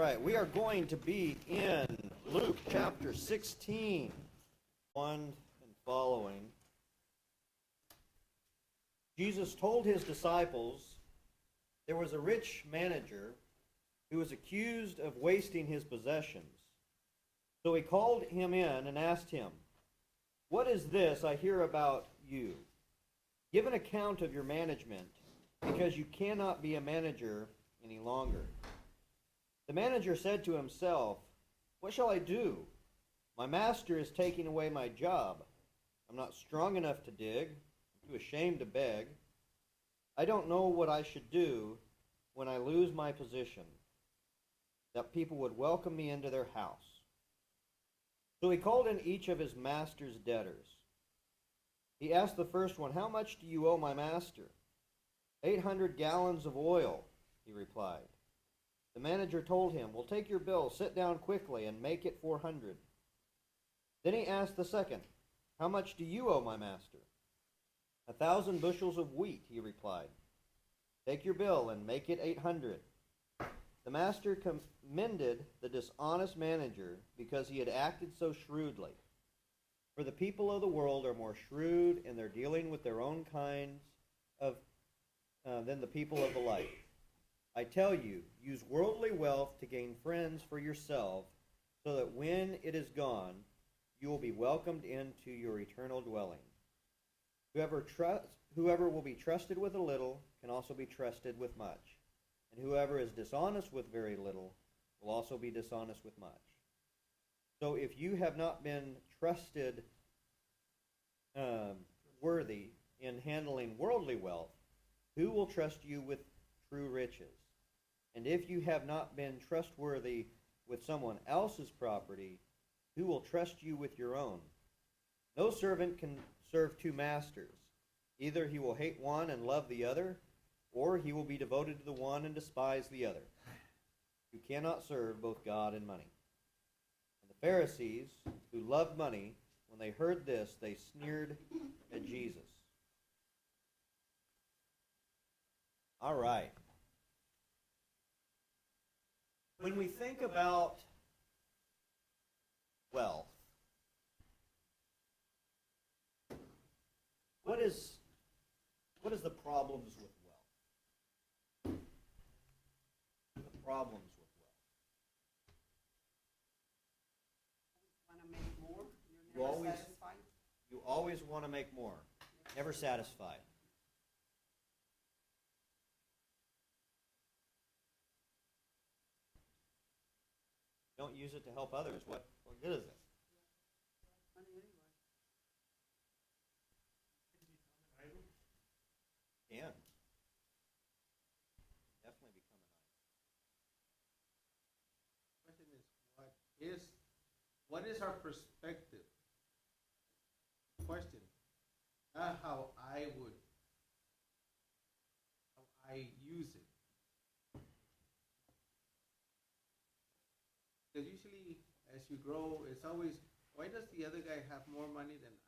right, we are going to be in Luke chapter 16, 1 and following. Jesus told his disciples there was a rich manager who was accused of wasting his possessions. So he called him in and asked him, "What is this I hear about you? Give an account of your management, because you cannot be a manager any longer." The manager said to himself, "What shall I do? My master is taking away my job. I'm not strong enough to dig. I'm too ashamed to beg. I don't know what I should do when I lose my position, that people would welcome me into their house." So he called in each of his master's debtors. He asked the first one, "How much do you owe my master?" 800 gallons of oil, he replied. The manager told him, "Well, take your bill, sit down quickly, and make it 400. Then he asked the second, "How much do you owe my master?" 1,000 bushels of wheat, he replied. "Take your bill and make it 800. The master commended the dishonest manager because he had acted so shrewdly. For the people of the world are more shrewd in their dealing with their own kinds than the people of the light. I tell you, use worldly wealth to gain friends for yourself, so that when it is gone, you will be welcomed into your eternal dwelling. Whoever will be trusted with a little can also be trusted with much, and whoever is dishonest with very little will also be dishonest with much. So if you have not been trusted worthy in handling worldly wealth, who will trust you with true riches? And if you have not been trustworthy with someone else's property, who will trust you with your own? No servant can serve two masters. Either he will hate one and love the other, or he will be devoted to the one and despise the other. You cannot serve both God and money." And the Pharisees, who loved money, when they heard this, they sneered at Jesus. All right. When we think about wealth, what is the problems with wealth? The problems with wealth. Want to make more? You You're never always- satisfied? You always want to make more, never satisfied. Don't use it to help others. What good is it? Money anyway. Can. Definitely become an Question is, what is our perspective? Question, not how I use it. Because usually, as you grow, it's always, why does the other guy have more money than I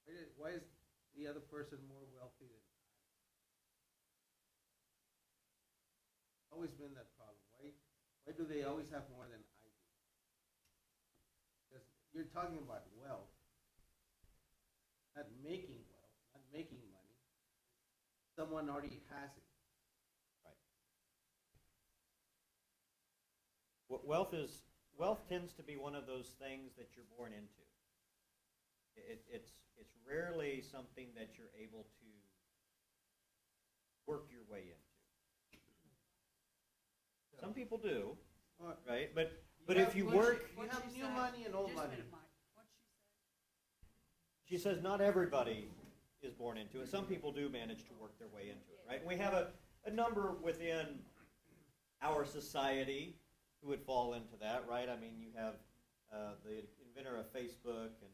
do? Why is the other person more wealthy than I? Always been that problem. Why do they always have more than I do? Because you're talking about wealth, not making wealth, not making money. Someone already has it. Right. Wealth tends to be one of those things that you're born into. It's rarely something that you're able to work your way into. Some people do, right? But if you work, You have new money and old Just a money. minute, Mike. What'd she says not everybody is born into it. Some people do manage to work their way into it, right? And we have a number within our society who would fall into that, right? I mean, you have the inventor of Facebook and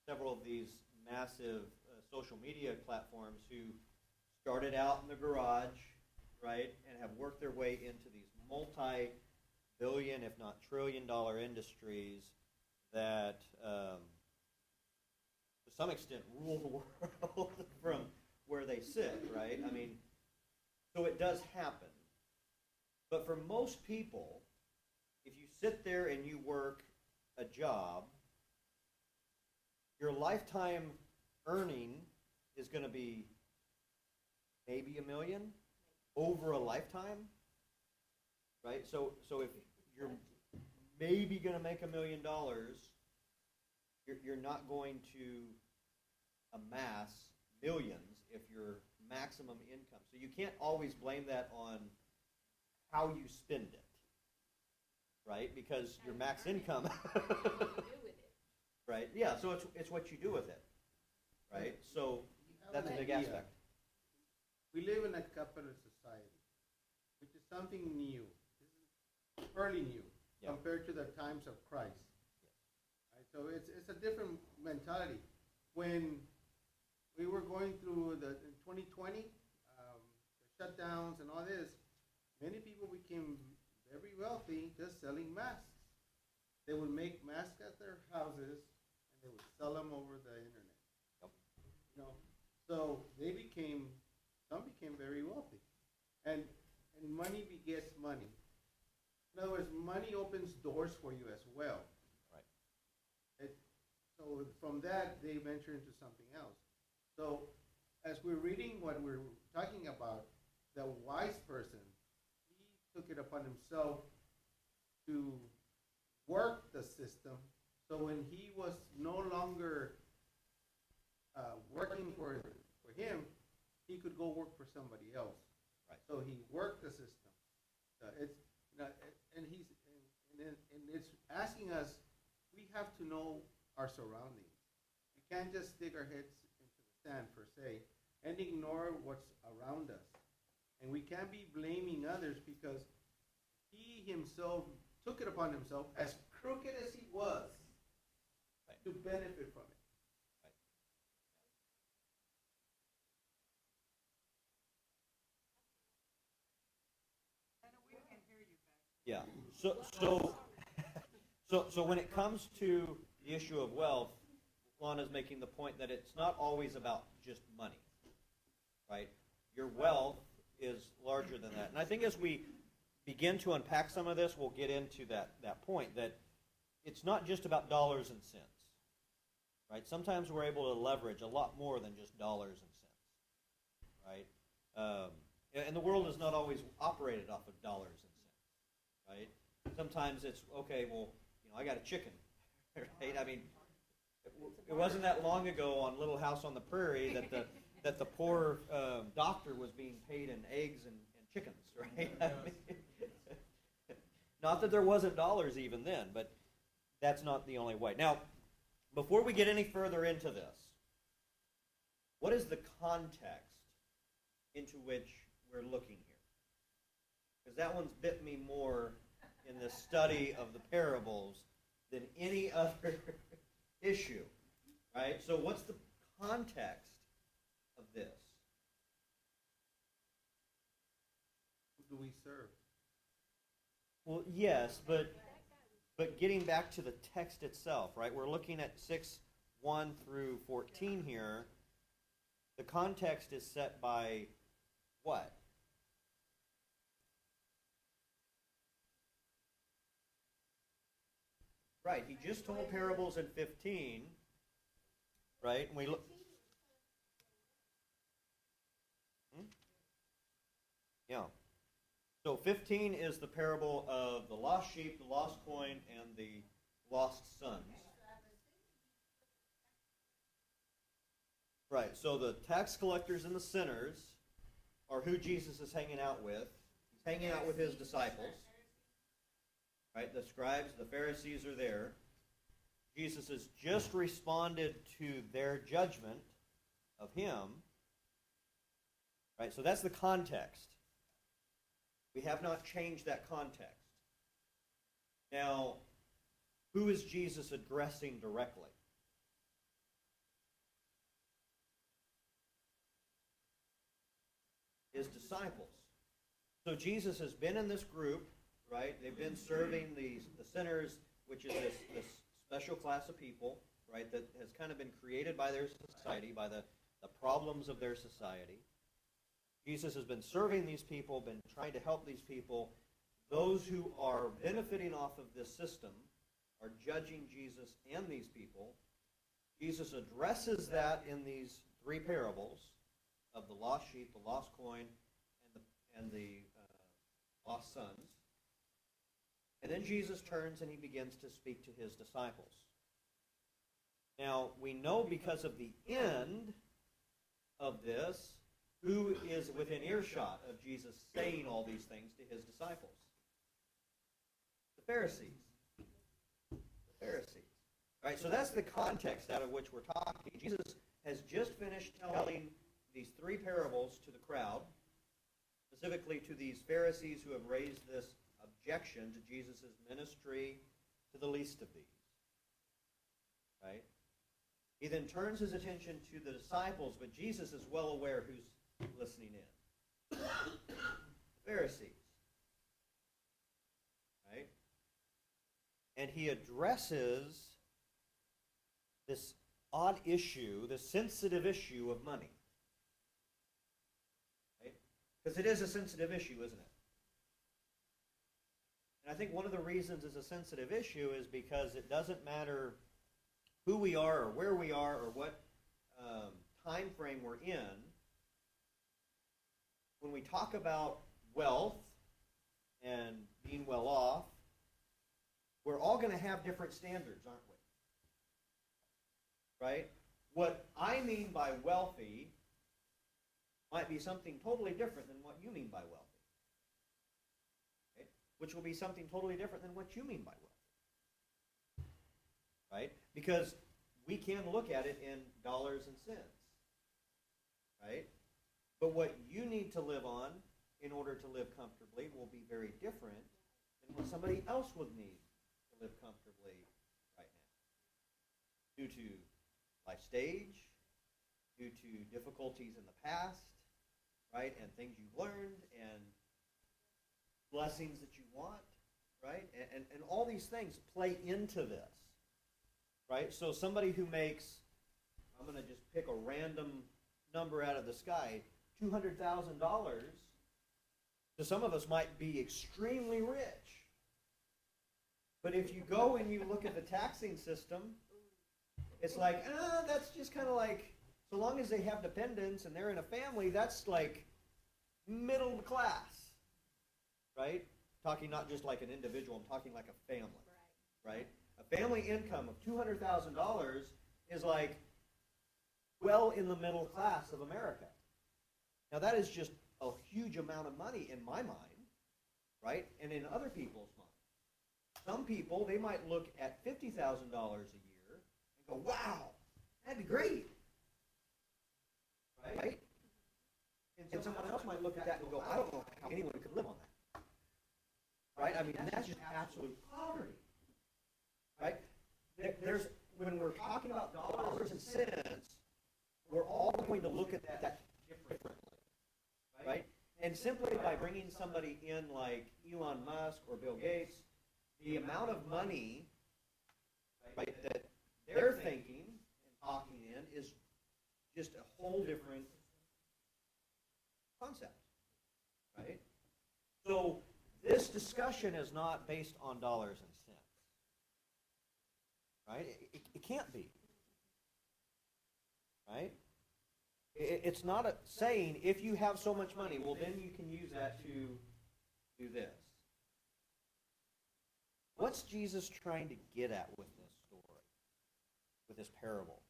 several of these massive social media platforms who started out in the garage, right, and have worked their way into these multi-billion, if not trillion-dollar industries that, to some extent, rule the world from where they sit, right? I mean, so it does happen. But for most people, if you sit there and you work a job, your lifetime earning is going to be maybe $1 million over a lifetime, right? So if you're maybe going to make $1 million, you're not going to amass millions if your maximum income. So you can't always blame that on how you spend it, right? Because your max income, right? Yeah, so it's what you do with it, right? So that's a big aspect. We live in a capitalist society, which is something new. This is fairly new compared to the times of Christ. Right? So it's a different mentality. When we were going through in 2020, the shutdowns and all this, many people became very wealthy just selling masks. They would make masks at their houses and they would sell them over the internet. Yep. You know, so some became very wealthy, and money begets money. In other words, money opens doors for you as well. Right. So from that, they venture into something else. So as we're reading what we're talking about, the wise person, he took it upon himself to work the system. So when he was no longer working for him, he could go work for somebody else. Right. So he worked the system. And it's asking us, we have to know our surroundings. We can't just stick our heads into the sand per se and ignore what's around us. And we can't be blaming others because he himself took it upon himself, as crooked as he was, right, to benefit from it. We can hear you back. Yeah. So when it comes to the issue of wealth, Lana's making the point that it's not always about just money, right? Your wealth is larger than that. And I think as we begin to unpack some of this, we'll get into that point, that it's not just about dollars and cents, right? Sometimes we're able to leverage a lot more than just dollars and cents, right? And the world is not always operated off of dollars and cents, right? Sometimes it's, okay, well, I got a chicken, right? I mean, it wasn't that long ago on Little House on the Prairie that the poor doctor was being paid in eggs and chickens, right? I mean, not that there wasn't dollars even then, but that's not the only way. Now, before we get any further into this, what is the context into which we're looking here? Because that one's bit me more in the study of the parables than any other issue, right? So what's the context of this? Who do we serve? Well, yes, but getting back to the text itself, right? We're looking at 6:1 through 14 here. The context is set by what? Right, he just told parables in 15, right? And we look. Yeah. So 15 is the parable of the lost sheep, the lost coin, and the lost sons. Right, so the tax collectors and the sinners are who Jesus is hanging out with. He's hanging out with his disciples. Right, the scribes, the Pharisees are there. Jesus has just responded to their judgment of him. Right, so that's the context. We have not changed that context. Now, who is Jesus addressing directly? His disciples. So Jesus has been in this group, right? They've been serving the sinners, which is this special class of people, right, that has kind of been created by their society, by the problems of their society. Jesus has been serving these people, been trying to help these people, those who are benefiting off of this system are judging Jesus and these people. Jesus addresses that in these three parables of the lost sheep, the lost coin, and the lost sons. And then Jesus turns and he begins to speak to his disciples. Now, we know because of the end of this, who is within earshot of Jesus saying all these things to his disciples? The Pharisees. The Pharisees. All right, so that's the context out of which we're talking. Jesus has just finished telling these three parables to the crowd, specifically to these Pharisees who have raised this objection to Jesus' ministry to the least of these. Right? He then turns his attention to the disciples, but Jesus is well aware who's listening in. The Pharisees. Right? And he addresses this odd issue, this sensitive issue of money. Right? Because it is a sensitive issue, isn't it? And I think one of the reasons it's a sensitive issue is because it doesn't matter who we are or where we are or what time frame we're in. When we talk about wealth and being well off, we're all going to have different standards, aren't we? Right? What I mean by wealthy might be something totally different than what you mean by wealthy. Right? Which will be something totally different than what you mean by wealthy. Right? Because we can look at it in dollars and cents. Right? But what you need to live on in order to live comfortably will be very different than what somebody else would need to live comfortably right now. Due to life stage, due to difficulties in the past, right? And things you've learned and blessings that you want, right? And all these things play into this, right? So somebody who makes, I'm going to just pick a random number out of the sky, $200,000, to some of us might be extremely rich. But if you go and you look at the taxing system, it's like, that's just kind of like, so long as they have dependents and they're in a family, that's like middle class, right? Talking not just like an individual, I'm talking like a family, right? A family income of $200,000 is like well in the middle class of America. Now that is just a huge amount of money in my mind, right? And in other people's minds. Some people, they might look at $50,000 a year and go, wow, that'd be great. Right? And someone else might look at that and go, I don't know how anyone could live on that. Right? I mean, that's just absolute poverty. Right? There's, when we're talking about dollars and cents, we're all going to look at that differently. Right? And simply by bringing somebody in like Elon Musk or Bill Gates, the amount of money, right, that they're thinking and talking in is just a whole different concept, right? So this discussion is not based on dollars and cents, right? It can't be, right? It's not a saying, if you have so much money, well, then you can use that to do this. What's Jesus trying to get at with this story, with this parable?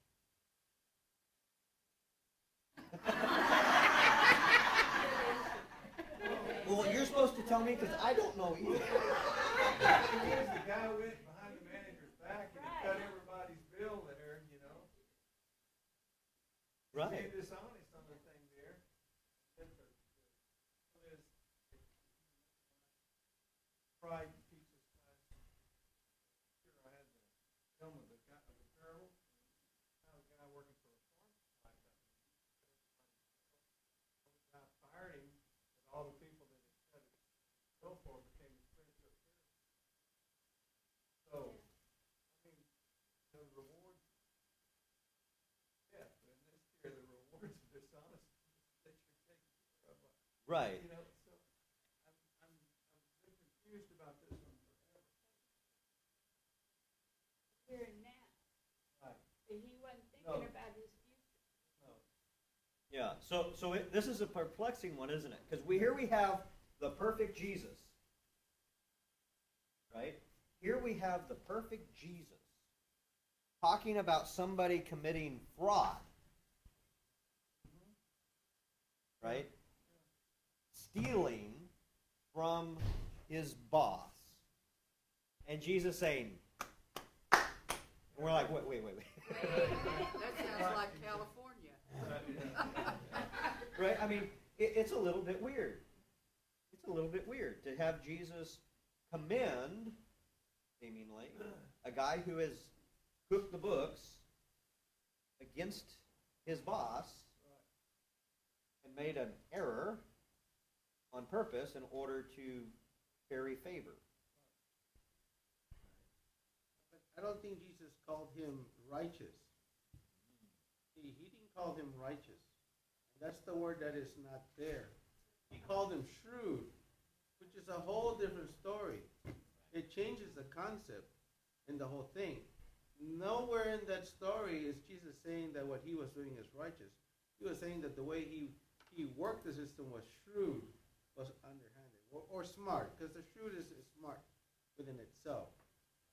Well, you're supposed to tell me because I don't know either. The guy went behind the manager's back and he cut everybody's bill there, you know. Right. He was dishonest on the thing there. Pride teaches us. Sure, I had the film of the parable. Now the guy working for a farm supply company. The guy fired him, and all the people that he cut his bill for became his friends up there. So, I mean, the rewards, yeah, but in this year, the rewards of dishonesty that you're taking care of. Right. You know, so I'm a bit confused Yeah. This is a perplexing one, isn't it? Because here we have the perfect Jesus, right? Here we have the perfect Jesus talking about somebody committing fraud, right? Stealing from his boss. And Jesus saying, and we're like, wait. That sounds like California. Right? I mean, it's a little bit weird. It's a little bit weird to have Jesus commend, seemingly, a guy who has cooked the books against his boss and made an error on purpose in order to curry favor. But I don't think Jesus called him righteous. He didn't call him righteous. That's the word that is not there. He called him shrewd, which is a whole different story. It changes the concept in the whole thing. Nowhere in that story is Jesus saying that what he was doing is righteous. He was saying that the way he worked the system was shrewd, was underhanded, or smart, because the shrewd is smart within itself.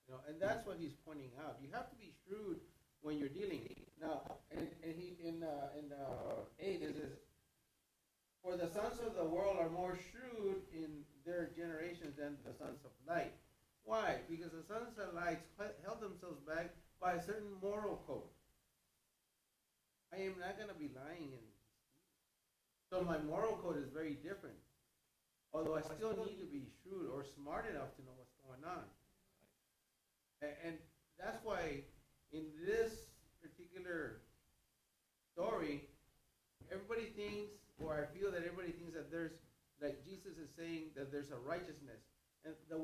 You know, and that's what he's pointing out. You have to be shrewd when you're dealing. Now, and he in 8 it says, "For the sons of the world are more shrewd in their generations than the sons of light." Why? Because the sons of light held themselves back by a certain moral code. I am not going to be lying, and so my moral code is very different. Although I still need to be shrewd or smart enough to know what's going on. And that's why in this particular story, everybody thinks, or I feel that everybody thinks that there's, like Jesus is saying that there's a righteousness. And that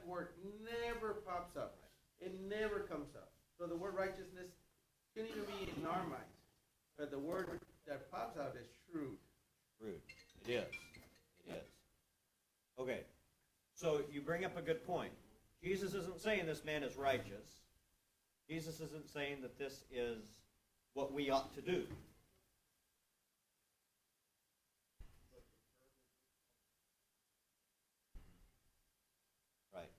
word never pops up. It never comes up. So the word righteousness shouldn't even be in our minds. But the word that pops out is shrewd. Shrewd. It is. It is. Okay. So you bring up a good point. Jesus isn't saying this man is righteous. Jesus isn't saying that this is what we ought to do. Right.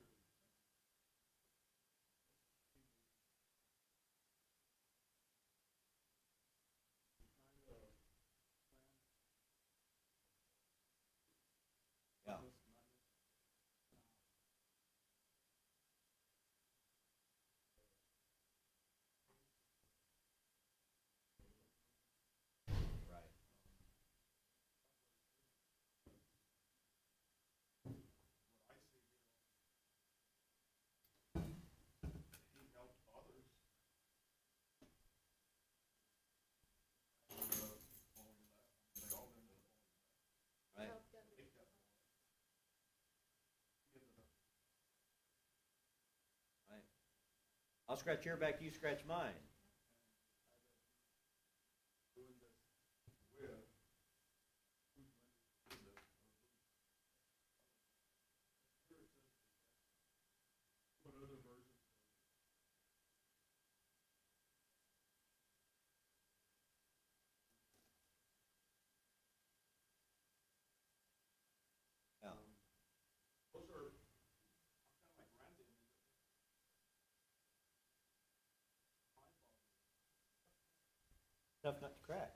Yeah. Right. Right. Right. I'll scratch your back, you scratch mine. Yeah. Tough nut to crack.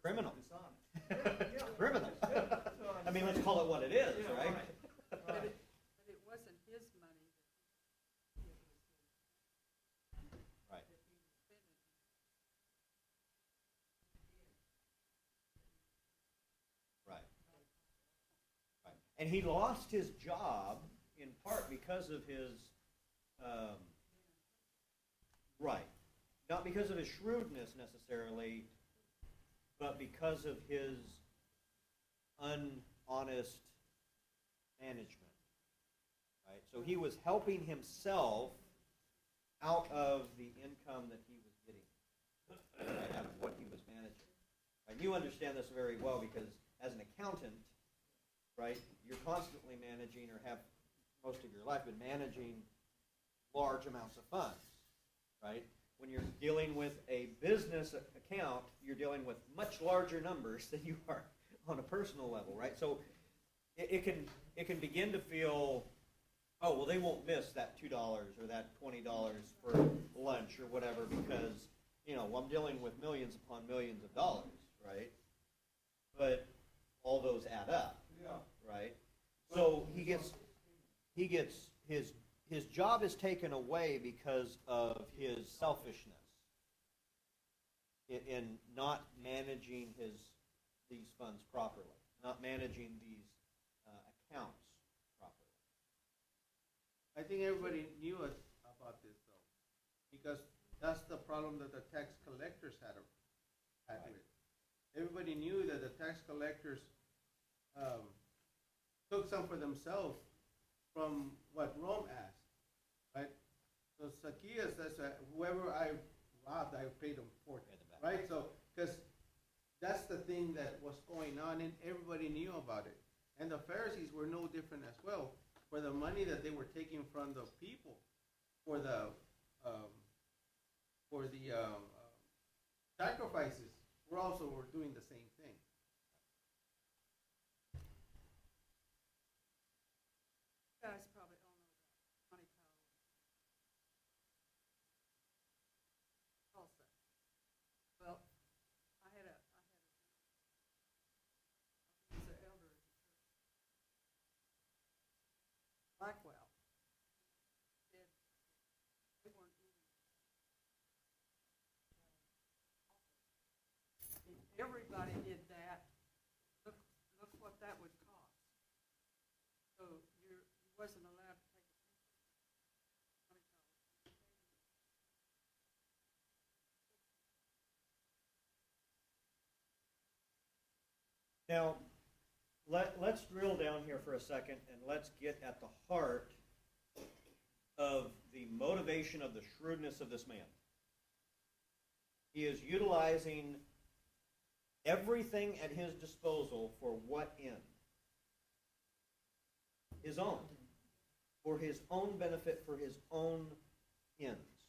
Criminal. Criminal. I mean, let's call it what it is, right? But it wasn't his money that it was Right. that he was spending. Right. Right. And he lost his job in part because of his, right. Not because of his shrewdness necessarily, but because of his unhonest management. Right? So he was helping himself out of the income that he was getting, right, out of what he was managing. And you understand this very well because as an accountant, right, you're constantly managing, or have most of your life been managing large amounts of funds, right? When you're dealing with a business account, you're dealing with much larger numbers than you are on a personal level, right? So it can begin to feel, oh, well, they won't miss that $2 or that $20 for lunch or whatever because, I'm dealing with millions upon millions of dollars, right? But all those add up, right? So he gets his job is taken away because of his selfishness in not managing these funds properly, not managing these accounts properly. I think everybody knew about this though, because that's the problem that the tax collectors had Right. with. Everybody knew that the tax collectors took some for themselves from what Rome asked, right? So Zacchaeus says that whoever I robbed, I paid him for it, right? So, because that's the thing that was going on, and everybody knew about it. And the Pharisees were no different as well. For the money that they were taking from the people, for the sacrifices, were doing the same thing. You guys probably all know about money power also. Well, he was an elder at the church, Blackwell. Said they weren't even. If everybody did that, look what that would cost. So you wasn't allowed to take a money power. Now, let's drill down here for a second and let's get at the heart of the motivation of the shrewdness of this man. He is utilizing everything at his disposal for what end? His own. For his own benefit, for his own ends.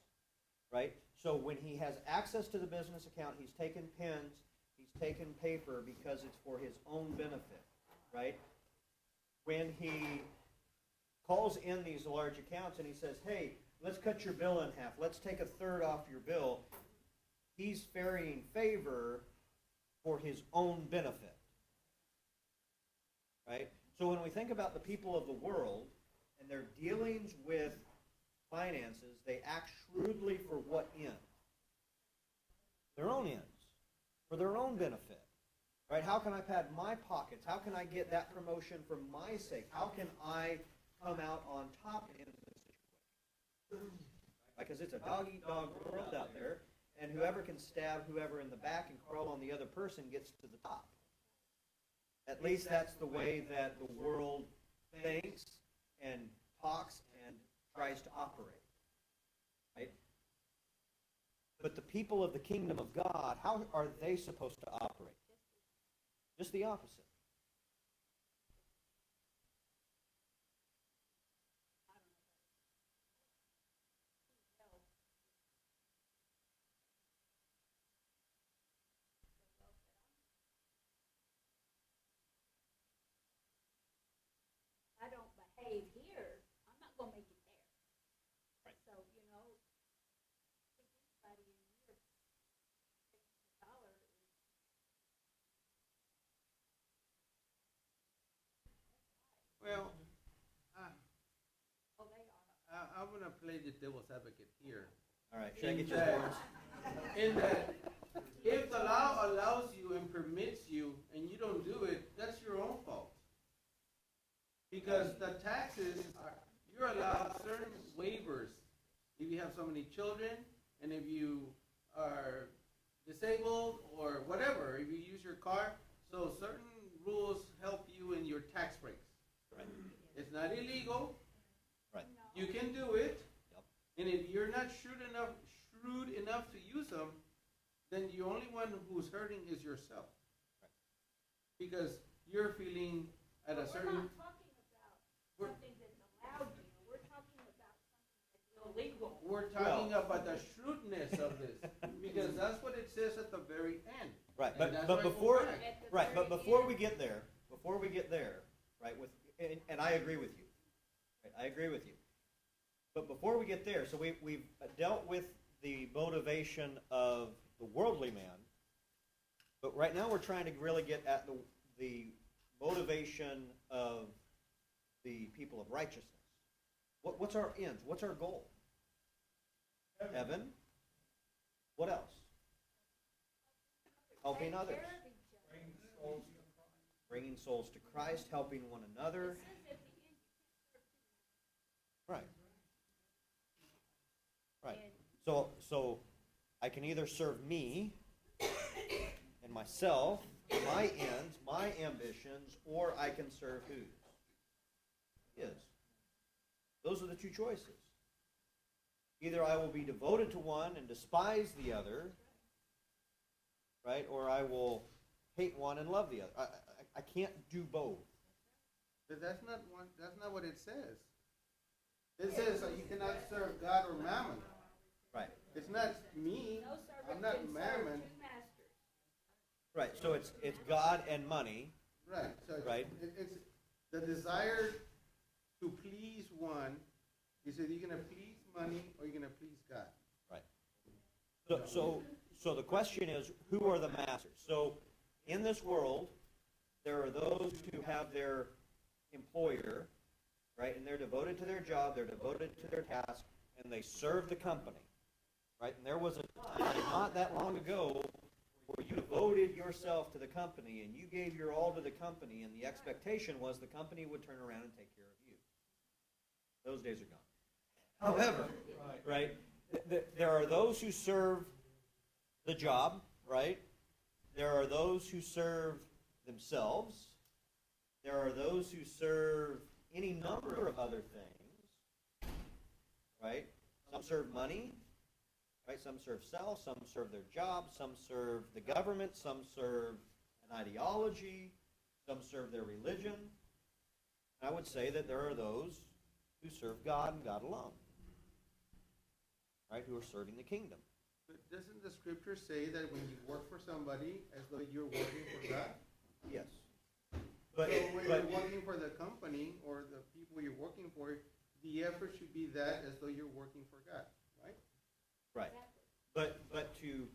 Right? So when he has access to the business account, he's taken pens, he's taken paper because it's for his own benefit. Right? When he calls in these large accounts and he says, hey, let's cut your bill in half, let's take a third off your bill, he's ferrying favor for his own benefit. Right? So when we think about the people of the world and their dealings with finances, they act shrewdly for what end? Their own ends, for their own benefit. Right? How can I pad my pockets? How can I get that promotion for my sake? How can I come out on top in this situation? Because it's a dog-eat-dog world out there, and whoever can stab whoever in the back and crawl on the other person gets to the top. At least that's the way that the world thinks and talks and tries to operate. Right? But the people of the kingdom of God, how are they supposed to operate? Just the opposite. I don't behave here, I'm not gonna make it there. Right. So, I think anybody in here, $1 is. Well, Oh, they are. I'm going to play the devil's advocate here. All right, should I get In your that- words? In that, if the law allows you and permits you and you don't do it, that's your own fault. Because the taxes, you're allowed certain waivers. If you have so many children, and if you are disabled, or whatever, if you use your car, so certain rules help you in your tax breaks. Right. It's not illegal. Right. You can do it. Yep. And if you're not shrewd enough to use them, then the only one who's hurting is yourself. because you're feeling at a But we're certain, not talking about we're- something that's allowed here, we're talking about something that's illegal. we're talking about the shrewdness of this, because that's what it says at the very end. Right, And that's but why I go before, back. At the right, but very before end. we get there, right, and I agree with you. Right, I agree with you. But before we get there, so we've dealt with the motivation of the worldly man, but right now we're trying to really get at the motivation of the people of righteousness. What's our ends? What's our goal? Heaven. What else? Helping Take others. care of each other. Bringing souls to Christ, helping one another. It says at the end, you can't serve two Right. Right. And- So I can either serve me and myself, my ends, my ambitions, or I can serve whose? His. Those are the two choices. Either I will be devoted to one and despise the other, right? Or I will hate one and love the other. I can't do both. But that's not what it says. It says that you cannot serve God or mammon. Right. It's not me, No I'm servant not can serve mammon. two masters. Right. So it's God and money. Right, so Right. it's the desire to please one. He said you're gonna please money or you're gonna please God. Right. So the question is, who are the masters? So in this world, there are those who have their employer, right, and they're devoted to their job, they're devoted to their task, and they serve the company, right? And there was a time not that long ago where you devoted yourself to the company and you gave your all to the company, and the expectation was the company would turn around and take care of you. Those days are gone. However, right, there are those who serve the job, right? There are those who serve themselves. There are those who serve any number of other things, right? Some serve money, right? Some serve self, some serve their job, some serve the government, some serve an ideology, some serve their religion. I would say that there are those who serve God and God alone, right? Who are serving the kingdom. But doesn't the scripture say that when you work for somebody, as though you're working for God? Yes. So But when you're working for the company or the people you're working for, the effort should be that as though you're working for God, right? right. But to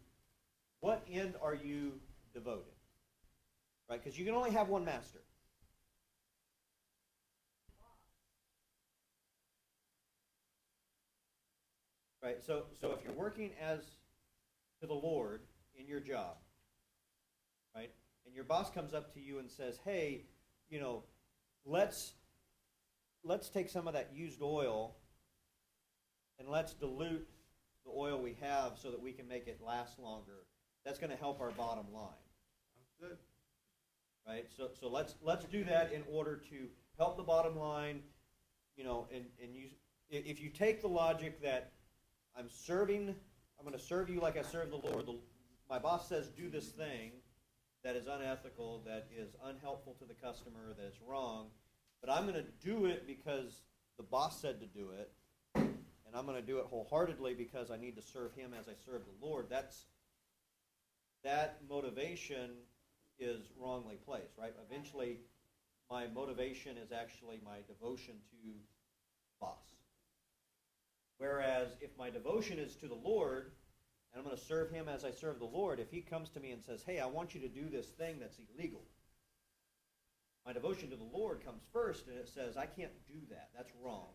what end are you devoted? Right? Because you can only have one master. Right? So if you're working as to the Lord in your job, right? And your boss comes up to you and says, "Hey, you know, let's take some of that used oil and let's dilute the oil we have so that we can make it last longer." That's going to help our bottom line, Sounds good. right? So let's do that in order to help the bottom line, you know, and you, if you take the logic that I'm going to serve you like I serve the Lord. My boss says do this thing that is unethical, that is unhelpful to the customer, that is wrong, but I'm going to do it because the boss said to do it, and I'm going to do it wholeheartedly because I need to serve him as I serve the Lord. That motivation is wrongly placed, right? Eventually, my motivation is actually my devotion to the boss. Whereas if my devotion is to the Lord, and I'm going to serve him as I serve the Lord, if he comes to me and says, "Hey, I want you to do this thing that's illegal," my devotion to the Lord comes first, and it says, "I can't do that. That's wrong."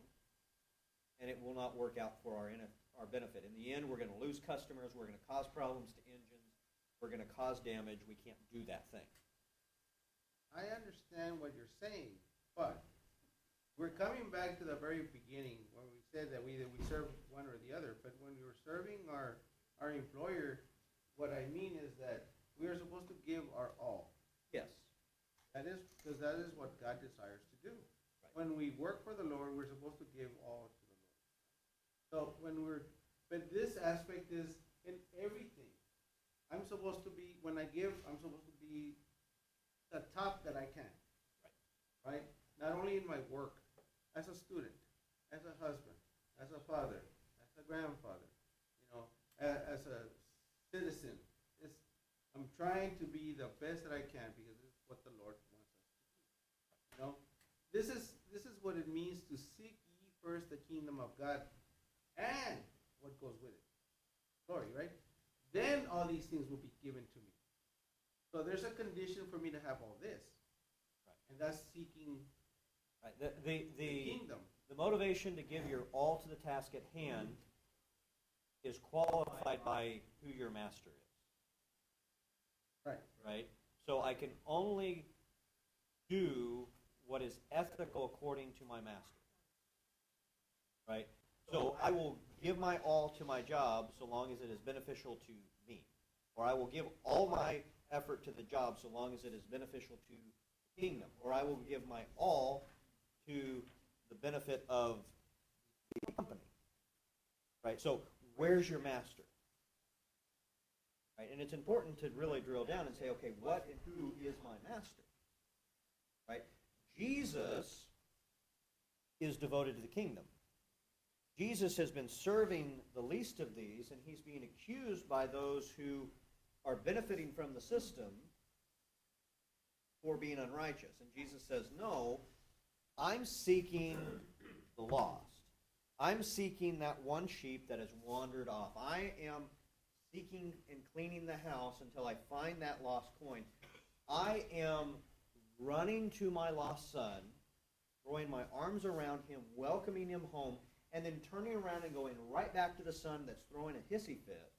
And it will not work out for our benefit. In the end, we're going to lose customers. We're going to cause problems to engines. We're going to cause damage. We can't do that thing. I understand what you're saying, but we're coming back to the very beginning when we said that we serve one or the other. But when we're serving our employer, what I mean is that we are supposed to give our all. Yes. That is because that is what God desires to do. Right. When we work for the Lord, we're supposed to give all to the Lord. So but this aspect is in everything. I'm supposed to be, when I give, I'm supposed to be the top that I can. Right? Not only in my work, as a student, as a husband, as a father, as a grandfather, as a citizen. I'm trying to be the best that I can because this is what the Lord wants us to do. This is what it means to seek ye first the kingdom of God and what goes with it. Glory, right? Then all these things will be given to me. So there's a condition for me to have all this. Right. And that's seeking Right. the kingdom. The motivation to give your all to the task at hand is qualified by who your master is. Right. Right? So I can only do what is ethical according to my master. Right? So I will give my all to my job so long as it is beneficial to me. Or I will give all my effort to the job so long as it is beneficial to the kingdom. Or I will give my all to the benefit of the company. Right? So where's your master? Right? And it's important to really drill down and say, okay, what and who is my master? Right? Jesus is devoted to the kingdom. Jesus has been serving the least of these, and he's being accused by those who are benefiting from the system for being unrighteous. And Jesus says, no, I'm seeking the lost. I'm seeking that one sheep that has wandered off. I am seeking and cleaning the house until I find that lost coin. I am running to my lost son, throwing my arms around him, welcoming him home, and then turning around and going right back to the son that's throwing a hissy fit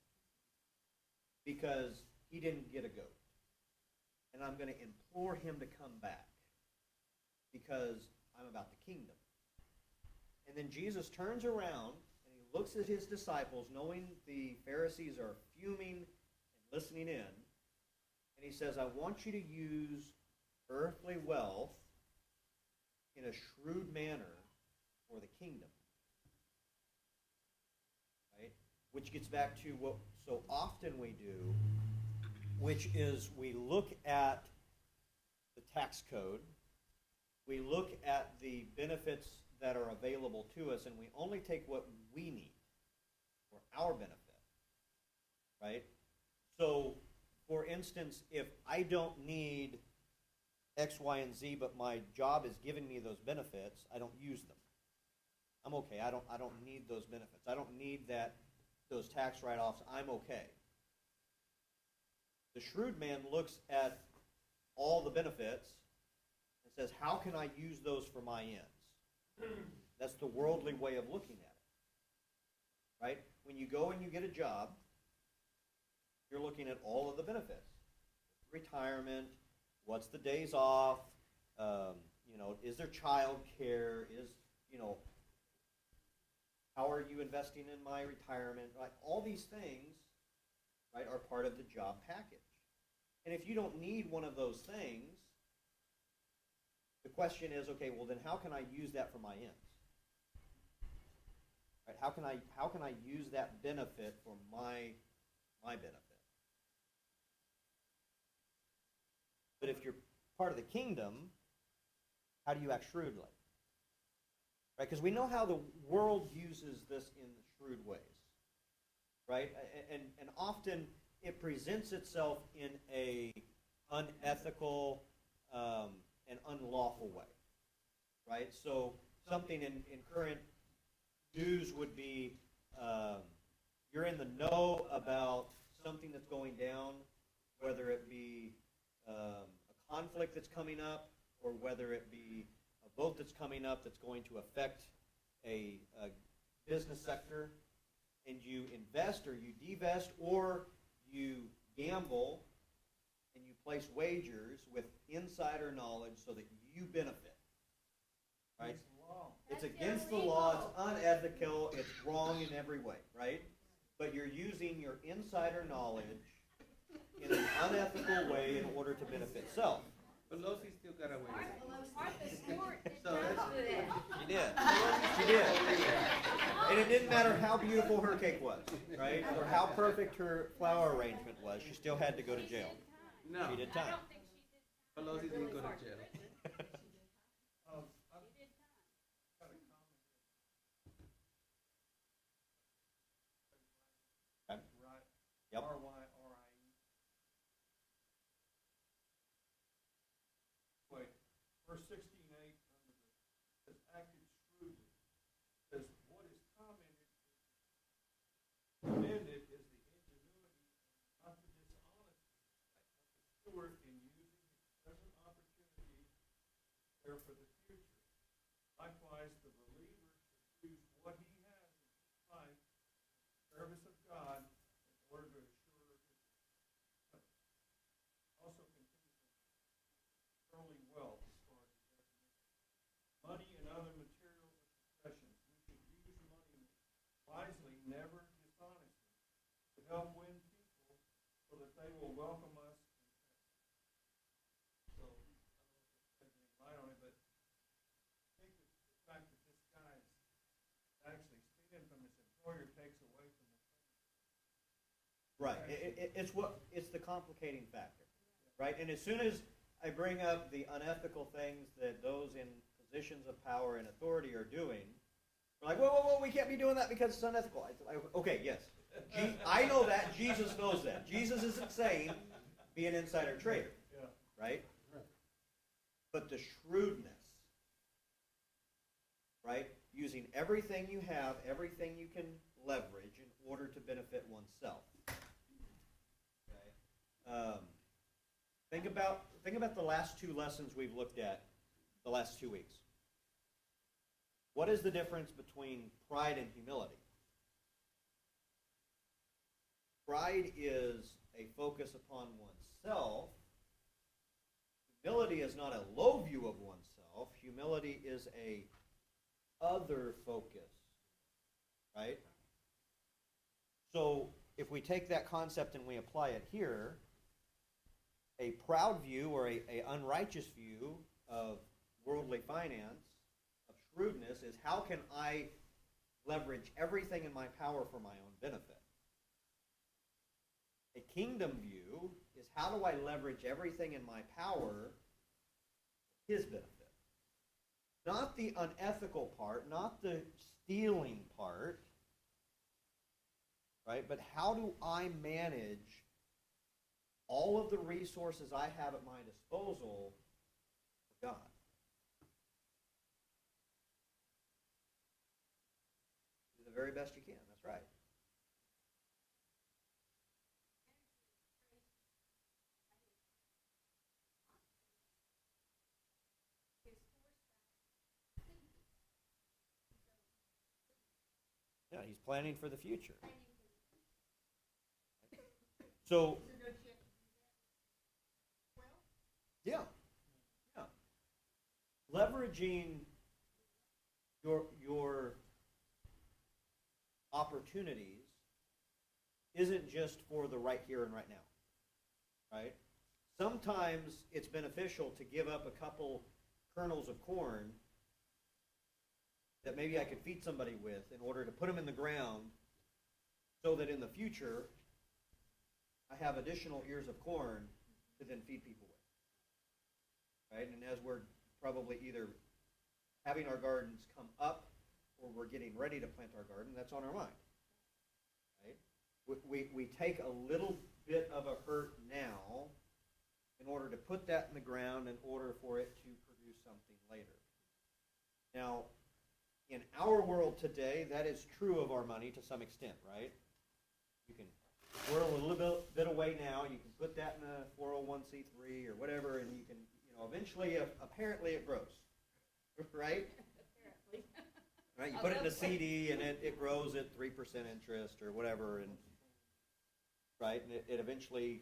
because he didn't get a goat. And I'm going to implore him to come back because I'm about the kingdom. And then Jesus turns around and he looks at his disciples, knowing the Pharisees are fuming and listening in, and he says, I want you to use earthly wealth in a shrewd manner for the kingdom. Right? Which gets back to what so often we do, which is we look at the tax code, we look at the benefits that are available to us, and we only take what we need for our benefit. Right? So, for instance, if I don't need X, Y, and Z, but my job is giving me those benefits, I don't use them. I'm okay. I don't need those benefits. I don't need those tax write-offs. I'm okay. The shrewd man looks at all the benefits and says, how can I use those for my ends? That's the worldly way of looking at it. Right? When you go and you get a job, you're looking at all of the benefits. Retirement, what's the days off, is there child care, how are you investing in my retirement? Like, all these things, right, are part of the job package. And if you don't need one of those things, the question is, okay, well then how can I use that for my ends? Right? How can I use that benefit for my benefit? But if you're part of the kingdom, how do you act shrewdly? Right? Because we know how the world uses this in shrewd ways. Right? And often it presents itself in a unethical and unlawful way. Right? So something in current news would be you're in the know about something that's going down, whether it be a conflict that's coming up, or whether it be a vote that's coming up that's going to affect a business sector, and you invest or you divest or you gamble and you place wagers with insider knowledge so that you benefit. Right? It's against the law, it's unethical, it's wrong in every way, right? But you're using your insider knowledge in an unethical way in order to benefit self. Pelosi still got away with it. Martha Stewart did So not that's- do that. She did. She did. And it didn't matter how beautiful her cake was, right? Or how perfect her flower arrangement was. She still had to go to jail. No. She did I time. don't think she did. Pelosi didn't really go to hard jail. prison. I've She did time. got a comment. Okay. Right. Yep. R-Y-R-I-E. Wait, verse 16:8 under the, says acted shrewdly. Says what is commended is the ingenuity and not the dishonesty of the steward in using his present opportunity to prepare for the future. Likewise, the believer should use what he has in his life in the service of God in order to assure his success. Also continues early wealth as far as the definition. Money and other material possessions. We should use money wisely, never dishonestly, to help win people so that they will welcome us. So, I don't know if it says any light on it, but I think that the fact that this guy is actually stealing from his employer takes away from the Right. It's the complicating factor, right? And as soon as I bring up the unethical things that those in positions of power and authority are doing, we're like, whoa, we can't be doing that because it's unethical. Okay, yes. I know that. Jesus knows that. Jesus isn't saying be an insider trader, Yeah. right? But the shrewdness, right? Using everything you have, everything you can leverage in order to benefit oneself. Okay? Think about the last two lessons we've looked at the last 2 weeks. What is the difference between pride and humility? Pride is a focus upon oneself. Humility is not a low view of oneself. Humility is a other focus, right? So if we take that concept and we apply it here, a proud view or a unrighteous view of worldly finance, of shrewdness, is how can I leverage everything in my power for my own benefit? A kingdom view is how do I leverage everything in my power for his benefit? Not the unethical part, not the stealing part, right? But how do I manage all of the resources I have at my disposal for God? Do the very best you can. That's right. Yeah, he's planning for the future. So, yeah. Leveraging your opportunities isn't just for the right here and right now, right? Sometimes it's beneficial to give up a couple kernels of corn that maybe I could feed somebody with in order to put them in the ground so that in the future I have additional ears of corn to then feed people with. Right? And as we're probably either having our gardens come up or we're getting ready to plant our garden, that's on our mind. Right? We take a little bit of a hurt now in order to put that in the ground in order for it to produce something later. Now, in our world today, that is true of our money to some extent, right? You can whirl a little bit away now. You can put that in a 401c3 or whatever, and you can, eventually, apparently it grows, right? Apparently. Right? You put it in a CD, and it grows at 3% interest or whatever, and right, and it eventually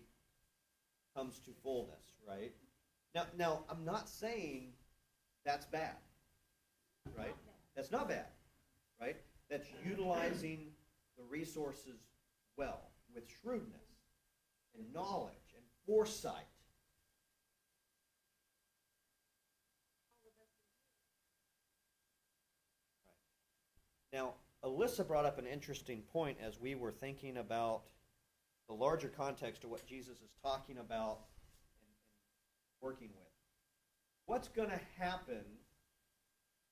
comes to fullness, right? Now, I'm not saying that's bad, right? That's not bad, right? That's utilizing the resources well, with shrewdness and knowledge and foresight. Right. Now, Alyssa brought up an interesting point as we were thinking about the larger context of what Jesus is talking about and working with. what's going to happen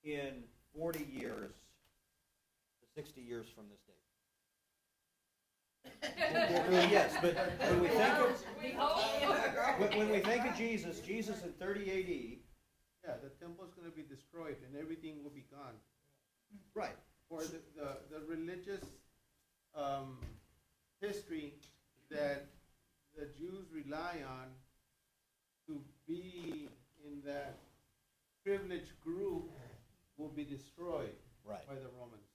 in 40 years to 60 years from this date? Well, yes, but when we think of We hope. when we think of Jesus in 30 A.D., Yeah, the temple's going to be destroyed and everything will be gone. right? For the religious history that the Jews rely on to be in that privileged group will be destroyed Right. by the Romans.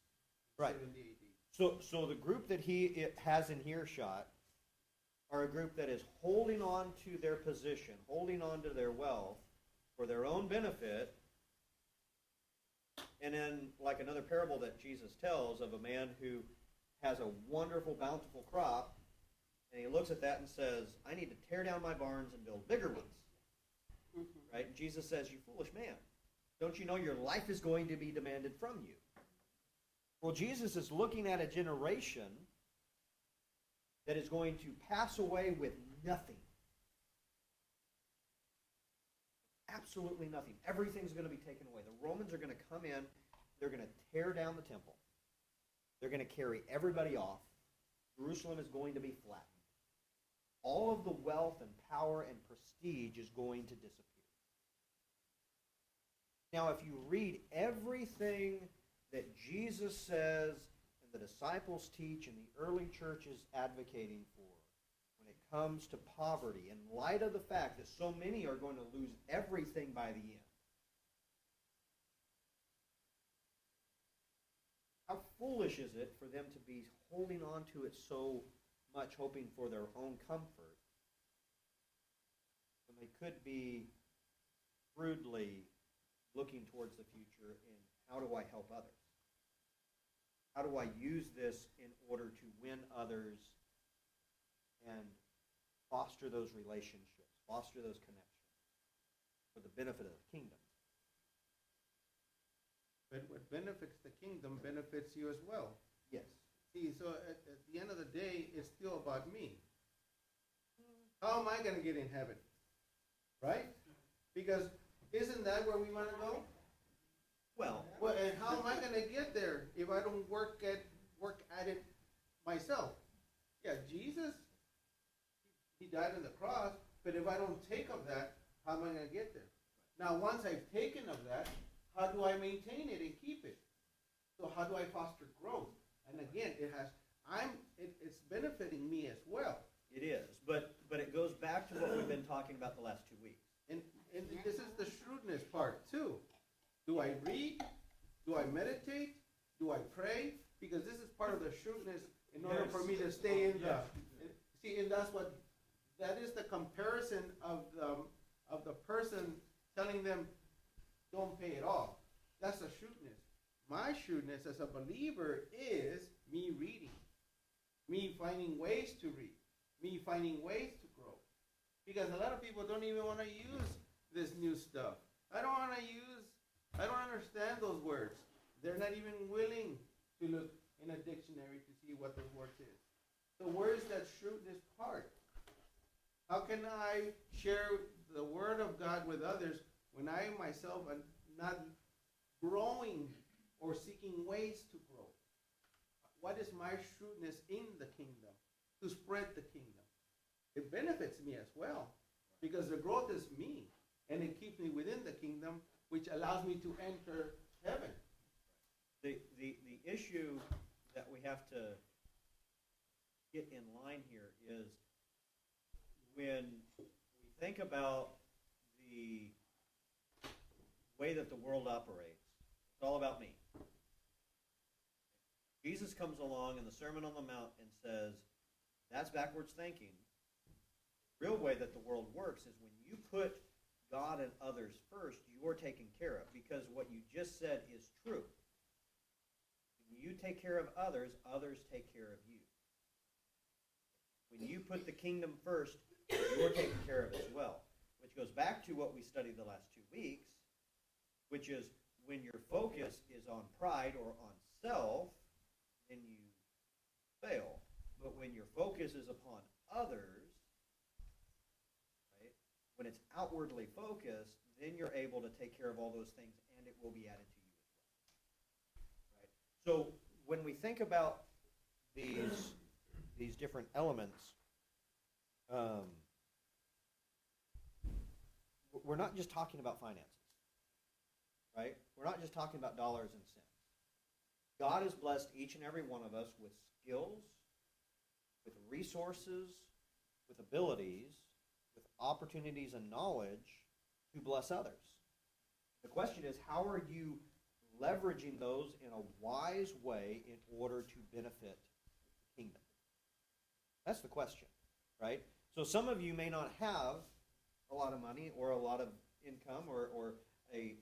Right. 70 AD. So the group that he has in earshot are a group that is holding on to their position, holding on to their wealth for their own benefit. And then, like another parable that Jesus tells of a man who has a wonderful, bountiful crop, and he looks at that and says, I need to tear down my barns and build bigger ones. Right? And Jesus says, you foolish man, don't you know your life is going to be demanded from you? Well, Jesus is looking at a generation that is going to pass away with nothing. Absolutely nothing. Everything's going to be taken away. The Romans are going to come in. They're going to tear down the temple. They're going to carry everybody off. Jerusalem is going to be flattened. All of the wealth and power and prestige is going to disappear. Now, if you read everything that Jesus says and the disciples teach and the early church is advocating for when it comes to poverty, in light of the fact that so many are going to lose everything by the end, how foolish is it for them to be holding on to it so much, hoping for their own comfort, when they could be shrewdly looking towards the future in how do I help others? How do I use this in order to win others and foster those relationships, foster those connections for the benefit of the kingdom? But what benefits the kingdom benefits you as well. Yes. See, so at the end of the day, it's still about me. How am I going to get in heaven? Right? Because isn't that where we want to go? Well, And how am I going to get there if I don't work at it myself? Yeah, Jesus, he died on the cross, but if I don't take of that, how am I going to get there? Now, once I've taken of that, how do I maintain it and keep it? So how do I foster growth? And again, it's benefiting me as well. it is, but it goes back to what we've been talking about the last 2 weeks. And this is the shrewdness part too. Do I read? Do I meditate? Do I pray? Because this is part of the shrewdness in order for me to stay in the... See, and that is the comparison of the person telling them, don't pay it off. That's the shrewdness. My shrewdness as a believer is me reading, me finding ways to read, me finding ways to grow. Because a lot of people don't even want to use this new stuff. I don't understand those words. They're not even willing to look in a dictionary to see what those words is. So where is that shrewdness part? How can I share the word of God with others when I myself am not growing or seeking ways to grow? What is my shrewdness in the kingdom to spread the kingdom? It benefits me as well because the growth is me and it keeps me within the kingdom, which allows me to enter heaven. The issue that we have to get in line here is when we think about the way that the world operates, it's all about me. Jesus comes along in the Sermon on the Mount and says, that's backwards thinking. The real way that the world works is when you put God and others first, you're taken care of, because what you just said is true. When you take care of others, others take care of you. When you put the kingdom first, you're taken care of as well. Which goes back to what we studied the last 2 weeks, which is when your focus is on pride or on self, then you fail. But when your focus is upon others, right, when it's outwardly focused, then you're able to take care of all those things, and it will be added to you as well. Right? So when we think about these different elements, we're not just talking about finances, right? We're not just talking about dollars and cents. God has blessed each and every one of us with skills, with resources, with abilities, with opportunities and knowledge to bless others. The question is, how are you leveraging those in a wise way in order to benefit the kingdom? That's the question, right? So some of you may not have a lot of money or a lot of income or a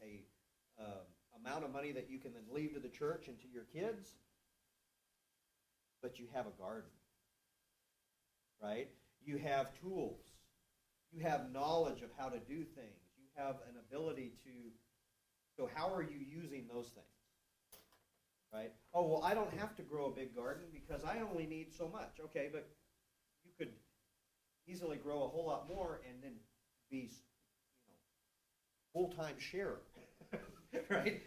amount of money that you can then leave to the church and to your kids, but you have a garden, right? You have tools. You have knowledge of how to do things. You have an ability to, so how are you using those things, right? Oh, well, I don't have to grow a big garden because I only need so much. Okay, but you could easily grow a whole lot more and then be, full-time sharer, right?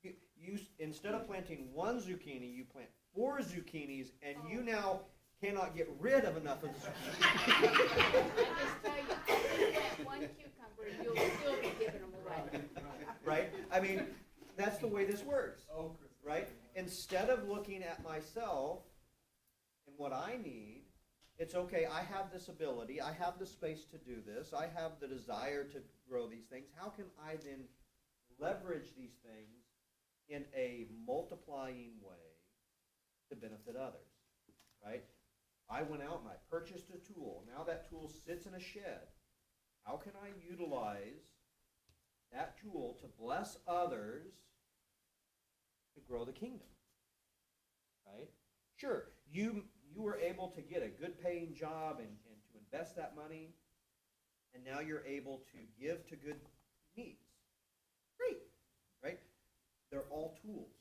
You instead of planting one zucchini, you plant 4 zucchinis, and you now cannot get rid of enough of the zucchini. I just tell you, if you plant one cucumber, you'll still be giving them away. Right? I mean, that's the way this works, right? Instead of looking at myself and what I need, it's okay, I have this ability, I have the space to do this, I have the desire to grow these things. How can I then leverage these things in a multiplying way to benefit others, right? I went out and I purchased a tool. Now that tool sits in a shed. How can I utilize that tool to bless others to grow the kingdom, right? Sure, you were able to get a good paying job and to invest that money, and now you're able to give to good needs. Great, right? They're all tools.